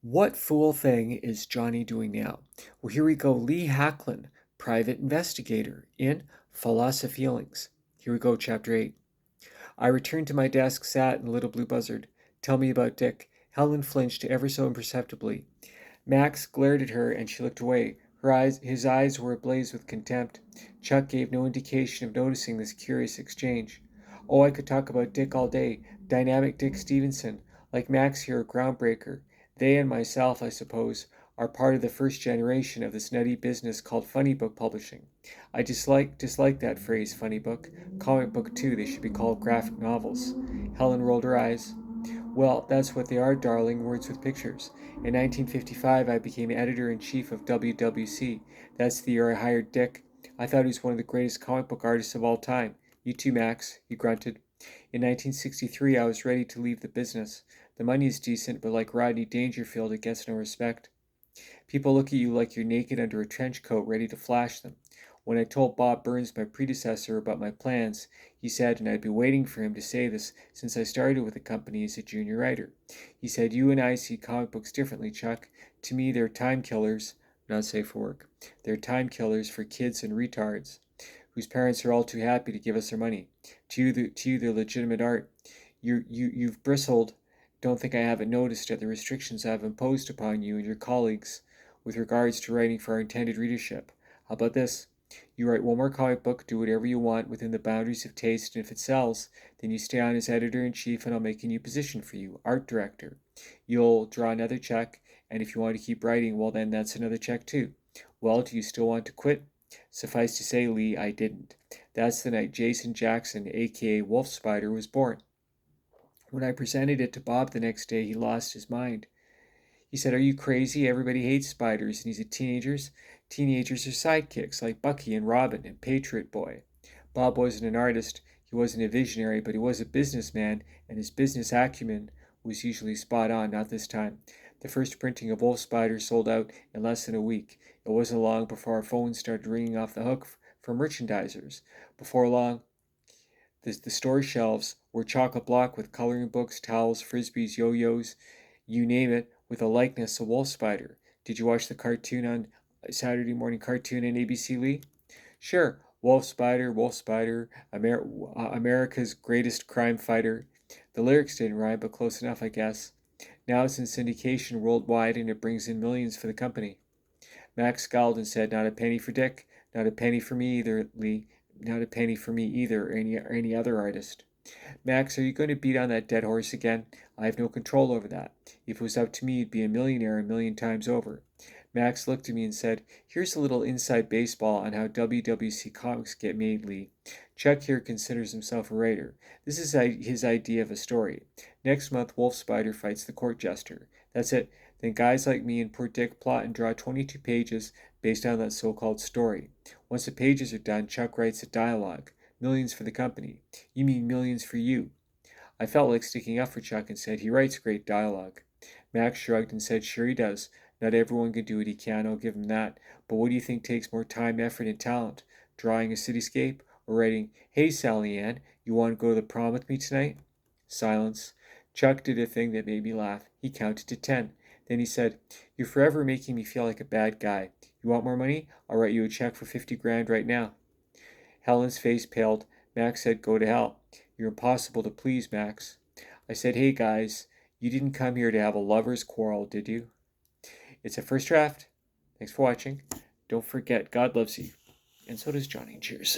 What fool thing is Johnny doing now? Well, here we go. Lee Hacklin, private investigator in Feelings. Here we go, chapter 8. I returned to my desk, sat, and lit a blue buzzard. Tell me about Dick. Helen flinched ever so imperceptibly. Max glared at her, and she looked away. His eyes were ablaze with contempt. Chuck gave no indication of noticing this curious exchange. Oh, I could talk about Dick all day. Dynamic Dick Stevenson. Like Max here, a groundbreaker. They and myself, I suppose, are part of the first generation of this nutty business called funny book publishing. I dislike that phrase, funny book. Comic book, too. They should be called graphic novels. Helen rolled her eyes. Well, that's what they are, darling, words with pictures. In 1955, I became editor-in-chief of WWC. That's the year I hired Dick. I thought he was one of the greatest comic book artists of all time. You too, Max, he grunted. In 1963, I was ready to leave the business. The money is decent, but like Rodney Dangerfield, it gets no respect. People look at you like you're naked under a trench coat, ready to flash them. When I told Bob Burns, my predecessor, about my plans, he said, and I'd been waiting for him to say this since I started with the company as a junior writer. He said, "You and I see comic books differently, Chuck. To me, they're time killers, not safe for work. They're time killers for kids and retards, whose parents are all too happy to give us their money. To you, they're legitimate art. You've bristled. Don't think I haven't noticed at the restrictions I've imposed upon you and your colleagues with regards to writing for our intended readership. How about this? You write one more comic book, do whatever you want within the boundaries of taste, and if it sells, then you stay on as editor-in-chief and I'll make a new position for you, art director. You'll draw another check, and if you want to keep writing, well then that's another check too. Well, do you still want to quit? Suffice to say, Lee, I didn't. That's the night Jason Jackson, aka Wolf Spider, was born. When I presented it to Bob the next day, he lost his mind. He said, "Are you crazy? Everybody hates spiders, and he's a teenagers. Teenagers are sidekicks, like Bucky and Robin and Patriot Boy." Bob wasn't an artist, he wasn't a visionary, but he was a businessman, and his business acumen was usually spot on, not this time. The first printing of Wolf Spider sold out in less than a week. It wasn't long before our phones started ringing off the hook for merchandisers. Before long, the store shelves were chocolate block with coloring books, towels, frisbees, yo-yos, you name it, with a likeness of Wolf Spider. Did you watch the cartoon on Saturday morning cartoon on ABC, Lee? Sure. Wolf Spider, America's greatest crime fighter. The lyrics didn't rhyme, but close enough, I guess. Now it's in syndication worldwide, and it brings in millions for the company. Max scowled and said, "Not a penny for Dick. Not a penny for me either, Lee. Not a penny for me either, or any other artist." "Max, are you going to beat on that dead horse again? I have no control over that. If it was up to me, you'd be a millionaire a million times over." Max looked at me and said, "Here's a little inside baseball on how WWC comics get made, Lee. Chuck here considers himself a writer. This is his idea of a story. Next month, Wolf Spider fights the court jester. That's it. Then guys like me and poor Dick plot and draw 22 pages based on that so-called story. Once the pages are done, Chuck writes a dialogue. Millions for the company." "You mean millions for you?" I felt like sticking up for Chuck and said, "He writes great dialogue." Max shrugged and said, "Sure he does. Not everyone can do what he can, I'll give him that. But what do you think takes more time, effort, and talent? Drawing a cityscape or writing, 'Hey, Sally Ann, you want to go to the prom with me tonight?'" Silence. Chuck did a thing that made me laugh. He counted to 10. Then he said, "You're forever making me feel like a bad guy. You want more money? I'll write you a check for 50 grand right now." Helen's face paled. Max said, "Go to hell. You're impossible to please, Max." I said, "Hey guys, you didn't come here to have a lover's quarrel, did you?" It's a first draft. Thanks for watching. Don't forget, God loves you. And so does Johnny. Cheers.